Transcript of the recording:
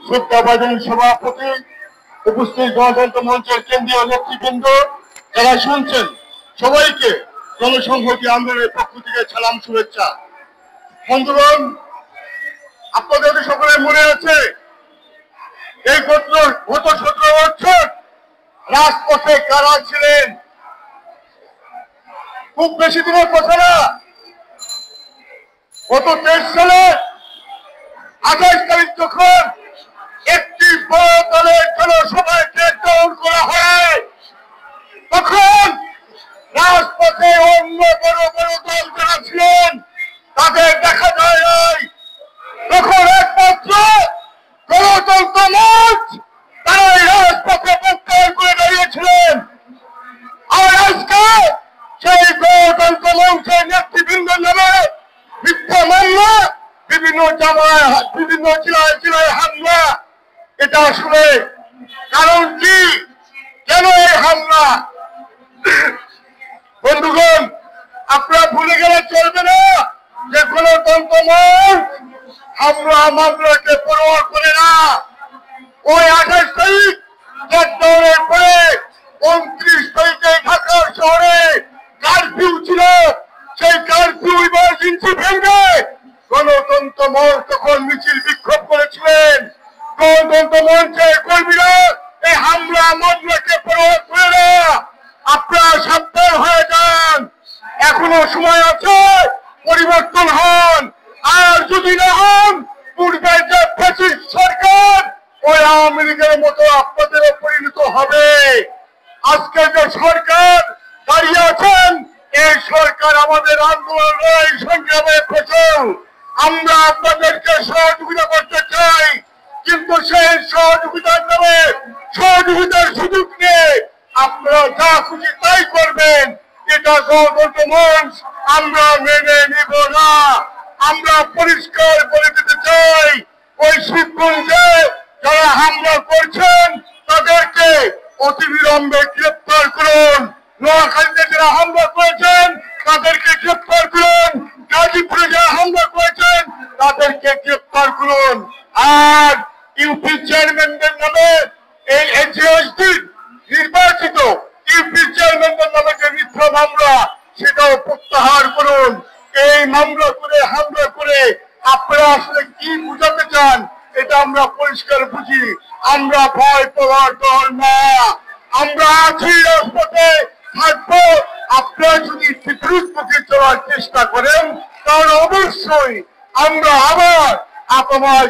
শ্রদ্ধাভাজন সভাপতি, উপস্থিত গণতন্ত্র মঞ্চের কেন্দ্রীয় নেতৃবৃন্দ, যারা শুনছেন সবাইকে জনসংহতি আন্দোলনের পক্ষ থেকে সালাম শুভেচ্ছা। বন্ধুগণ, আপনাদের সকলের মনে আছে এই গত 17 বছর রাজপথে কারা ছিলেন? খুব বেশি দিনের কথা না, গত 23 সালে 28 তারিখ যখন একটি বড় দলের জনসভায় গ্রেফতার করা হয়, তখন রাজপথে অন্য বড় বড় দল যারা ছিলেন তাদের দেখা যায় নাই। তখন একমাত্র গণতন্ত্র মঞ্চ তারাই রাজপথে প্রত্যাহার করে দাঁড়িয়েছিলেন। আর আজকে সেই গণতন্ত্র মঞ্চের নেতৃবৃন্দের নামে মিথ্যা মামলা, বিভিন্ন জেলায় হামলা। এটা আসলে কারণ কি? কেন এই হামলা? বন্ধুগণ, আপনারা ভুলে গেলে চলবে না যে গণতন্ত্র মঞ্চ মামলাকে পরোয়া করে না। ওই 28 তারিখ লকডাউনের পরে 29 তারিখে ঢাকা শহরে কারফিউ ছিল। সেই কারফিউ ইমার্জেন্সি ভেঙে গণতন্ত্র মঞ্চ তখন মিছিল বিক্ষোভ করেছিলেন। গণতন্ত্র মঞ্চের কর্মীরা এই হামলা মামলাকে পরোয়া করে না। আপনারা সাবধান হয়ে যান, এখনো সময় আছে, পরিবর্তন হন। আর যদি না হন, পূর্বের যে ফ্যাসিস্ট সরকার ওই আওয়ামী লীগের মতো আপনাদেরও পরিণত হবে। আজকে যে সরকার দাঁড়িয়ে আছেন, এই সরকার আমাদের আন্দোলনের সংগ্রামের ফসল। আমরা আপনাদেরকে সহযোগিতা করতে চাই, কিন্তু সেই সহযোগিতার নামে সহযোগিতার সুযোগ নিয়ে আপনারা যা খুশি তাই করবেন, এটা গণতন্ত্র মঞ্চ আমরা মেনে নিব না। আমরা পরিষ্কার বলে দিতে চাই, ওই শিবগঞ্জে যারা হামলা করছেন তাদেরকে অতিবিলম্বে গ্রেপ্তার করুন। নোয়াখালীতে যারা হামলা করেছেন তাদেরকে গ্রেপ্তার করুন। গাজীপুরে যারা হামলা করেছেন তাদেরকে গ্রেপ্তার করুন। আর ইউপি চেয়ারম্যানদের নামে এই নির্বাচিত ইউপি চেয়ারম্যানদের নামে যে মিথ্যা মামলা, সেটাও প্রত্যাহার করুন। এই মামলা করে হামলা করে আপনারা আসলে কি বুঝাতে চান এটা আমরা পরিষ্কার বুঝি। আমরা ভয় পাওয়ার দল না, আমরা আছি, রাজপথে থাকবো। আপনারা যদি বিপরীত পক্ষে চলার চেষ্টা করেন তাহলে অবশ্যই আমরা আবার আপনার